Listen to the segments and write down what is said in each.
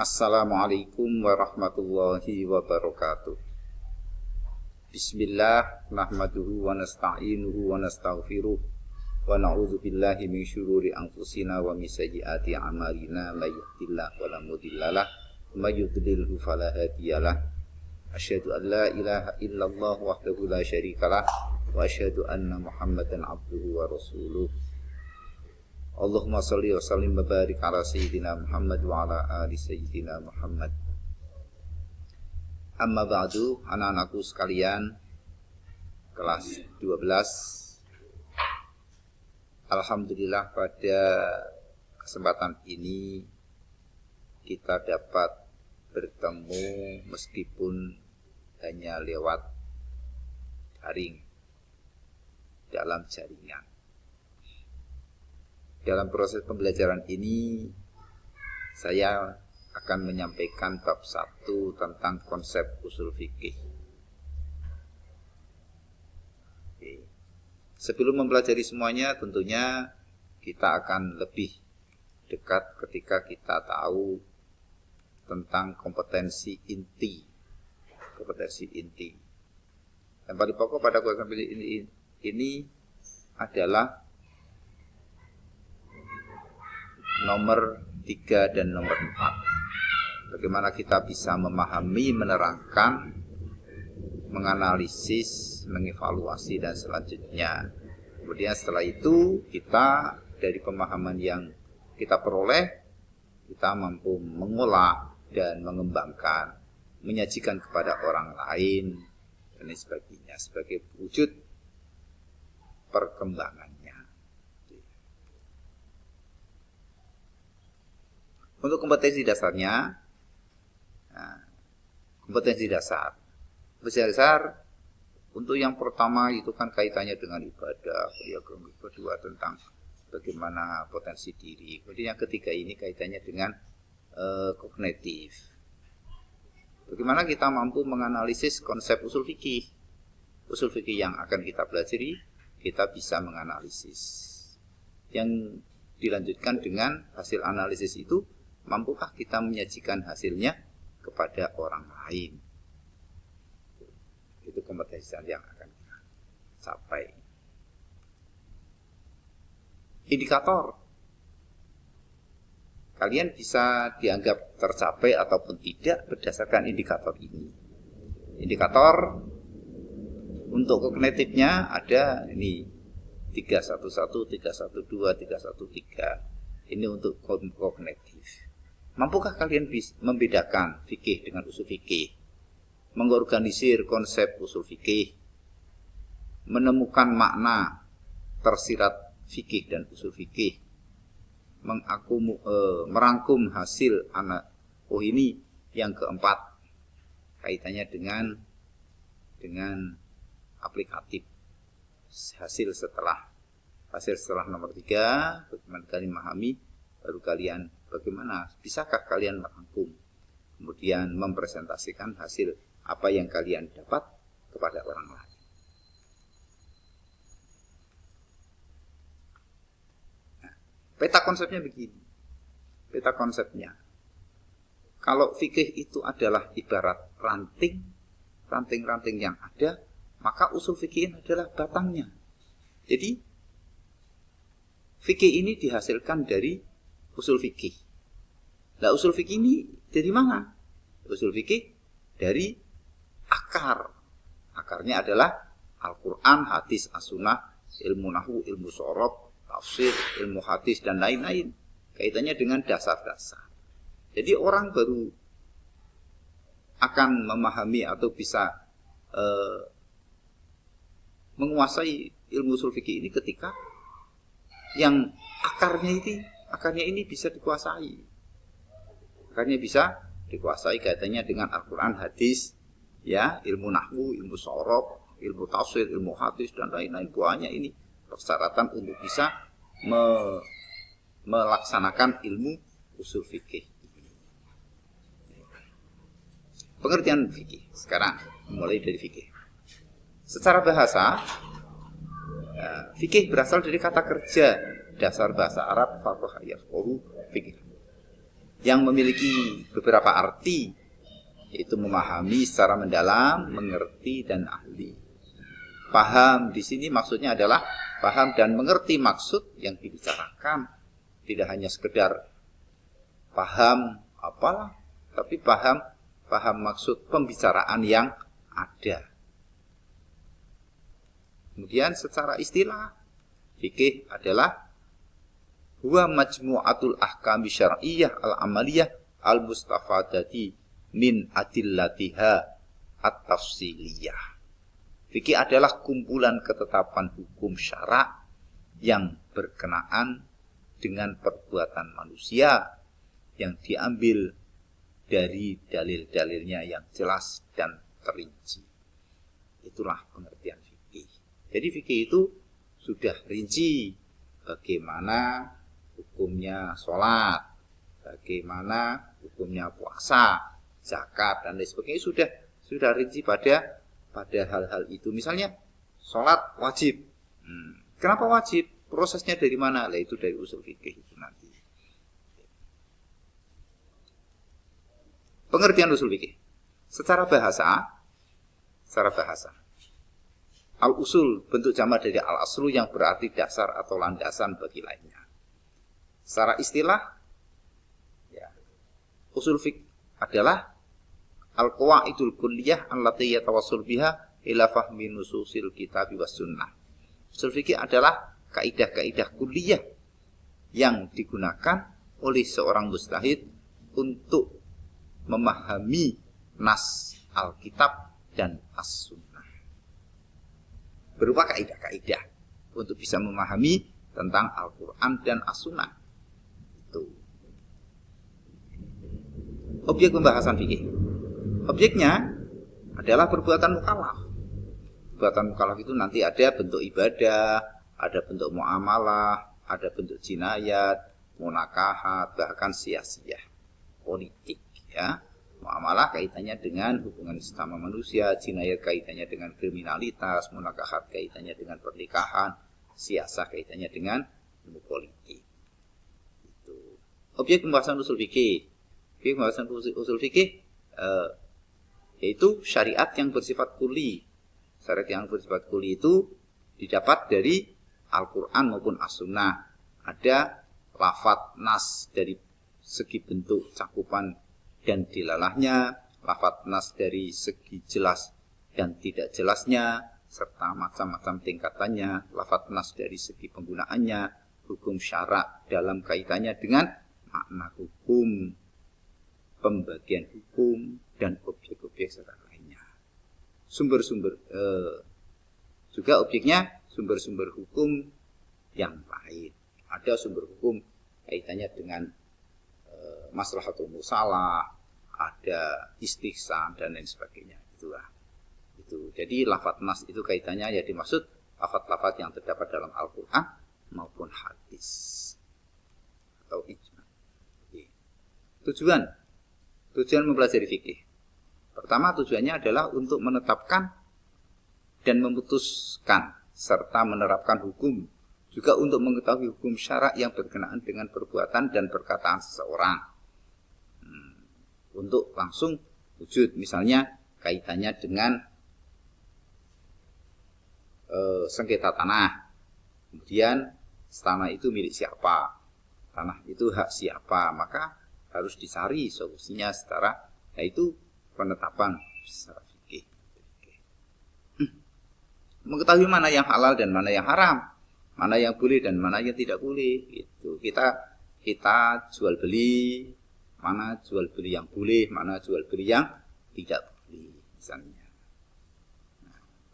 Assalamualaikum warahmatullahi wabarakatuh. Bismillah, nahmaduhu wa nasta'inuhu wa nastaghfiruh wa na'udzu billahi min syururi anfusina wa min sayyiati a'malina may yahdihillahu fala mudhillalah wa may yudlilhu fala hadiyalah. Asyhadu an la ilaha illallah wahdahu la syarikalah wa asyhadu anna Muhammadan abduhu wa rasuluh. Allahumma shalli wa sallim wa barik ala sayyidina Muhammad wa ala ali sayyidina Muhammad. Amma ba'du, anak-anakku sekalian, kelas 12. Alhamdulillah pada kesempatan ini kita dapat bertemu meskipun hanya lewat daring dalam jaringan. Dalam proses pembelajaran ini saya akan menyampaikan bab 1 tentang konsep usul fikih. Oke. Sebelum mempelajari semuanya, tentunya kita akan lebih dekat ketika kita tahu tentang kompetensi inti. Kompetensi inti. Yang paling pokok pada kompetensi ini adalah nomor 3 dan nomor 4. Bagaimana kita bisa memahami, menerangkan, menganalisis, mengevaluasi dan selanjutnya. Kemudian setelah itu kita dari pemahaman yang kita peroleh, kita mampu mengolah dan mengembangkan, menyajikan kepada orang lain dan sebagainya sebagai wujud perkembangannya. Untuk kompetensi dasarnya, kompetensi dasar untuk yang pertama itu kan kaitannya dengan ibadah, yang kedua tentang bagaimana potensi diri, kemudian yang ketiga ini kaitannya dengan kognitif. Bagaimana kita mampu menganalisis konsep usul fikih. Usul fikih yang akan kita pelajari, kita bisa menganalisis. Yang dilanjutkan dengan hasil analisis itu, mampukah kita menyajikan hasilnya kepada orang lain? Itu kompetensi yang akan kita capai. Indikator. Kalian bisa dianggap tercapai ataupun tidak berdasarkan indikator ini. Indikator untuk kognitifnya ada ini 311, 312, 313. Ini untuk kognitif. Mampukah kalian membedakan fikih dengan usul fikih? Mengorganisir konsep usul fikih? Menemukan makna tersirat fikih dan usul fikih? Merangkum hasil anak. Oh, ini yang keempat. Kaitannya dengan aplikatif. Hasil setelah nomor 3, bagaimana kalian memahami, baru kalian bagaimana bisakah kalian merangkum, kemudian mempresentasikan hasil apa yang kalian dapat kepada orang lain. Nah, peta konsepnya begini. Peta konsepnya, kalau fikih itu adalah ibarat ranting-ranting yang ada, maka usul fikih adalah batangnya. Jadi fikih ini dihasilkan dari usul fikih. Nah, usul fikih ini dari mana? Usul fikih dari akar. Akarnya adalah Al-Quran, hadis, as-sunnah, ilmu nahwu, ilmu sorof, tafsir, ilmu hadis, dan lain-lain. Kaitannya dengan dasar-dasar. Jadi orang baru akan memahami atau bisa menguasai ilmu usul fikih ini ketika yang akarnya ini bisa dikuasai. Akarnya bisa dikuasai kaitannya dengan Al-Quran, hadis, ya, ilmu nahwu, ilmu sorof, ilmu tafsir, ilmu hadis, dan lain-lain. Banyak ini persyaratan untuk bisa melaksanakan ilmu usul fikih. Pengertian fikih. Sekarang mulai dari fikih. Secara bahasa, fikih berasal dari kata kerja dasar bahasa Arab, faqaha yafqahu fikih, yang memiliki beberapa arti, yaitu memahami secara mendalam, mengerti, dan ahli. Paham di sini maksudnya adalah paham dan mengerti maksud yang dibicarakan. Tidak hanya sekedar paham apalah, tapi paham maksud pembicaraan yang ada. Kemudian secara istilah, fikih adalah huwa majmu'atul ahkami syar'iyyah al-amaliyah al-mustafadati min adillatiha at-tafsiliyah. Fikih adalah kumpulan ketetapan hukum syara' yang berkenaan dengan perbuatan manusia yang diambil dari dalil-dalilnya yang jelas dan terinci. Itulah pengertian fikih. Jadi fikih itu sudah rinci bagaimana hukumnya sholat, bagaimana hukumnya puasa, zakat, dan lain sebagainya. Sudah rinci pada hal-hal itu. Misalnya sholat wajib. Kenapa wajib? Prosesnya dari mana? Lah itu dari usul fikih itu nanti. Pengertian usul fikih. Secara bahasa, al-usul bentuk jamak dari al-aslu yang berarti dasar atau landasan bagi lainnya. Secara istilah, ya, usul fikih adalah al-qawaidul kulliyah allati yatawassul biha ila fahmi nususil kitab was sunnah. Usul fikih adalah kaidah-kaidah kulliyah yang digunakan oleh seorang mujtahid untuk memahami nas Alkitab dan as-sunnah. Berupa kaidah-kaidah untuk bisa memahami tentang Al-Quran dan as-sunnah. Itu objek pembahasan fikih. Objeknya adalah perbuatan mukallaf. Perbuatan mukallaf itu nanti ada bentuk ibadah, ada bentuk muamalah, ada bentuk jinayat, munakahat, bahkan sia-sia, politik, ya. Muamalah kaitannya dengan hubungan sesama manusia, jinayat kaitannya dengan kriminalitas, munakahat kaitannya dengan pernikahan, sia-sia kaitannya dengan politik. Itu objek pembahasan usul fikih. Objek pembahasan usul fikih yaitu syariat yang bersifat kuli. Syariat yang bersifat kuli itu didapat dari Al-Quran maupun As-Sunnah. Ada lafadz nas dari segi bentuk cakupan dan dilalahnya, lafadz nas dari segi jelas dan tidak jelasnya, serta macam-macam tingkatannya, lafadz nas dari segi penggunaannya, hukum syarak dalam kaitannya dengan makna hukum, pembagian hukum, dan objek-objek serta lainnya. Sumber-sumber juga objeknya sumber-sumber hukum yang lain. Ada sumber hukum kaitannya dengan maslahatul musalah, ada istihsan dan lain sebagainya. Itulah. Itu. Jadi lafadz nas itu kaitannya ya dimaksud lafadz-lafadz yang terdapat dalam Al-Qur'an maupun hadis atau ijma. Tujuan mempelajari fikih. Pertama tujuannya adalah untuk menetapkan dan memutuskan serta menerapkan hukum, juga untuk mengetahui hukum syarak yang berkenaan dengan perbuatan dan perkataan seseorang. Untuk langsung wujud, misalnya kaitannya dengan sengketa tanah. Kemudian tanah itu milik siapa? Tanah itu hak siapa? Maka harus dicari solusinya secara, yaitu penetapan secara fikih. Mengetahui mana yang halal dan mana yang haram, mana yang boleh dan mana yang tidak boleh. Itu kita jual beli, mana jual beli yang boleh, mana jual beli yang tidak boleh, misalnya.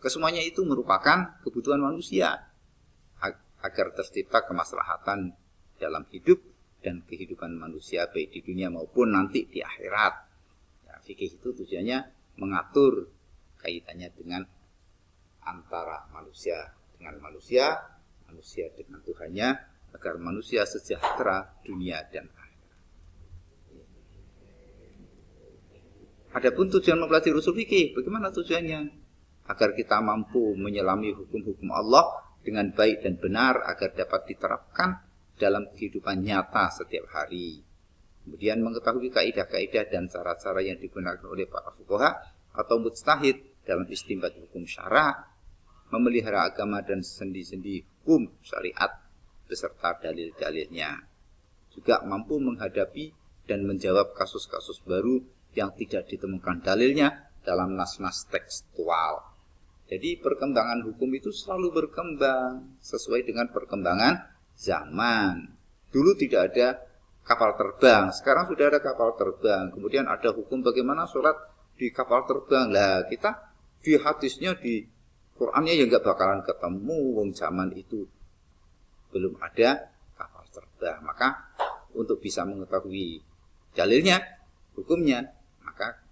Kesemuanya itu merupakan kebutuhan manusia agar tercipta kemaslahatan dalam hidup dan kehidupan manusia baik di dunia maupun nanti di akhirat. Ya, fikih itu tujuannya mengatur kaitannya dengan antara manusia dengan manusia, manusia dengan Tuhannya, agar manusia sejahtera dunia dan akhirat. Adapun tujuan mempelajari usul fikih, bagaimana tujuannya? Agar kita mampu menyelami hukum-hukum Allah dengan baik dan benar, agar dapat diterapkan dalam kehidupan nyata setiap hari. Kemudian mengetahui kaidah-kaidah dan cara-cara yang digunakan oleh para fuqaha atau mujtahid dalam istinbat hukum syara, memelihara agama dan sendi-sendi hukum syariat beserta dalil-dalilnya. Juga mampu menghadapi dan menjawab kasus-kasus baru yang tidak ditemukan dalilnya dalam nas-nas tekstual. Jadi perkembangan hukum itu selalu berkembang sesuai dengan perkembangan zaman. Dulu tidak ada kapal terbang, sekarang sudah ada kapal terbang. Kemudian ada hukum bagaimana sholat di kapal terbang. Lah kita di hadisnya, di Qur'annya ya nggak bakalan ketemu. Wong zaman itu belum ada kapal terbang. Maka untuk bisa mengetahui dalilnya, hukumnya, maka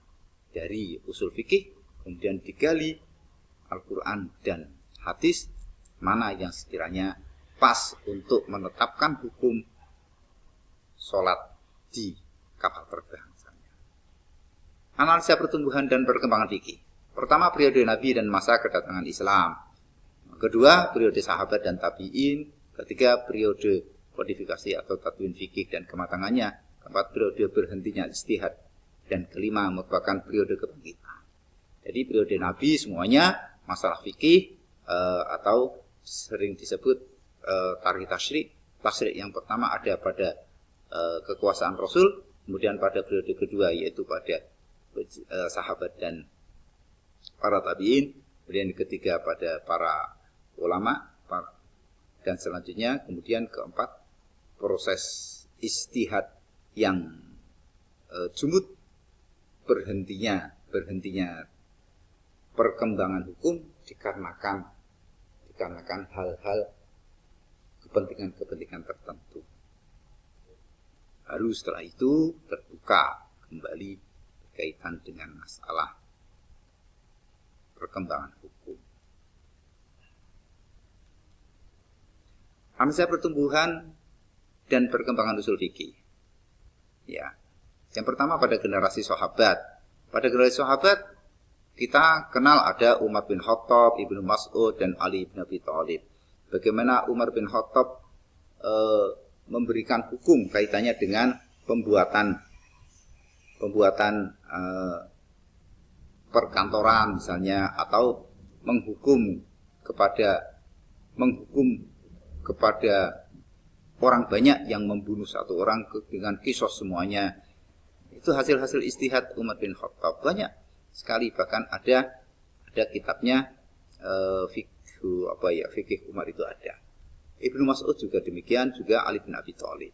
dari usul fikih kemudian digali Al-Quran dan hadis mana yang sekiranya pas untuk menetapkan hukum sholat di kapal terbang. Analisa pertumbuhan dan perkembangan fikih. Pertama, periode Nabi dan masa kedatangan Islam. Kedua, periode sahabat dan tabi'in. Ketiga, periode kodifikasi atau tadwin fikih dan kematangannya. Keempat, periode berhentinya ijtihad. Dan kelima, merupakan periode kebangkitan. Jadi periode Nabi semuanya masalah fikih atau sering disebut tarikh tasyrik. Tasyrik yang pertama ada pada kekuasaan Rasul, kemudian pada periode kedua yaitu pada sahabat dan para tabi'in, kemudian ketiga pada para ulama, dan selanjutnya kemudian keempat proses ijtihad yang jumud, berhentinya perkembangan hukum dikarenakan hal-hal kepentingan tertentu. Lalu setelah itu terbuka kembali berkaitan dengan masalah perkembangan hukum. Analisa pertumbuhan dan perkembangan usul fikih. Ya. Yang pertama pada generasi sahabat. Pada generasi sahabat kita kenal ada Umar bin Khattab, Ibnu Mas'ud dan Ali bin Abi Thalib. Bagaimana Umar bin Khattab memberikan hukum kaitannya dengan pembuatan perkantoran misalnya, atau menghukum kepada orang banyak yang membunuh satu orang dengan kisos semuanya. Itu hasil-hasil ijtihad Umar bin Khattab banyak sekali, bahkan ada kitabnya fikih Umar itu ada. Ibnu Mas'ud juga demikian, juga Ali bin Abi Thalib.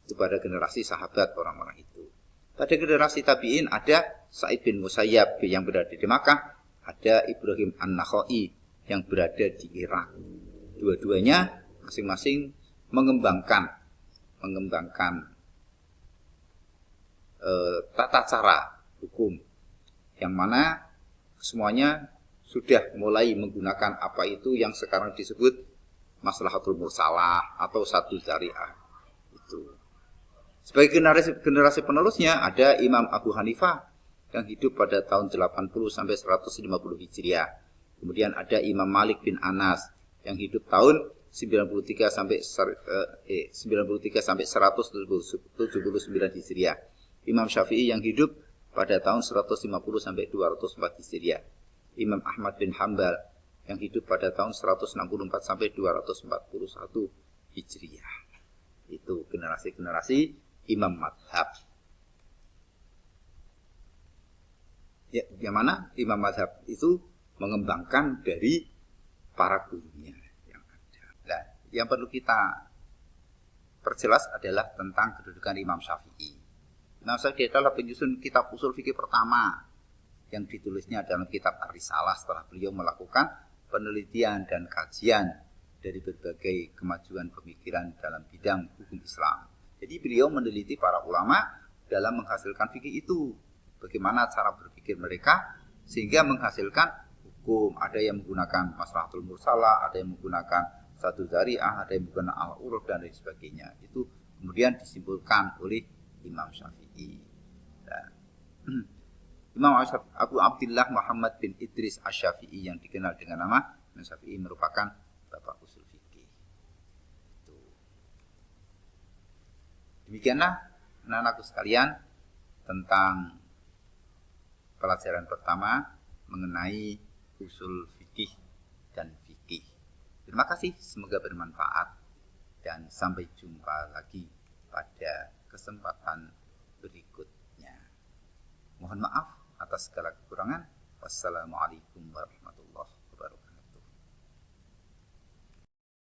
Itu pada generasi sahabat orang-orang itu. Pada generasi tabi'in ada Sa'id bin Musayyab yang berada di Makkah, ada Ibrahim An-Nakhai yang berada di Irak. Dua-duanya masing-masing mengembangkan tata cara hukum yang mana semuanya sudah mulai menggunakan apa itu yang sekarang disebut maslahatul mursalah atau satu syariah itu. Sebagai generasi penerusnya ada Imam Abu Hanifah yang hidup pada tahun 80 sampai 150 Hijriah. Kemudian ada Imam Malik bin Anas yang hidup tahun 93 sampai 179 Hijriah. Imam Syafi'i yang hidup pada tahun 150 sampai 204 Hijriah. Imam Ahmad bin Hanbal yang hidup pada tahun 164 sampai 241 Hijriah. Itu generasi-generasi imam madhab. Ya, yang mana imam madhab itu mengembangkan dari para gurunya yang ada. Nah, yang perlu kita perjelas adalah tentang kedudukan Imam Syafi'i. Imam Syafi'i adalah penyusun kitab usul fikih pertama yang ditulisnya dalam kitab Ar-Risalah setelah beliau melakukan penelitian dan kajian dari berbagai kemajuan pemikiran dalam bidang hukum Islam. Jadi beliau meneliti para ulama dalam menghasilkan fikih itu. Bagaimana cara berpikir mereka sehingga menghasilkan hukum. Ada yang menggunakan maslahatul mursalah, ada yang menggunakan satu syariah, ada yang menggunakan al-uruf dan lain sebagainya. Itu kemudian disimpulkan oleh Imam Syafi'i. Nah, Imam Abu Abdillah Muhammad bin Idris Asy-Syafi'i yang dikenal dengan nama Imam Syafi'i merupakan bapak usul fikih. Demikianlah anak-anakku sekalian, tentang pelajaran pertama mengenai usul fikih dan fikih. Terima kasih, semoga bermanfaat dan sampai jumpa lagi pada kesempatan berikutnya. Mohon maaf atas segala kekurangan. Wassalamualaikum warahmatullahi wabarakatuh.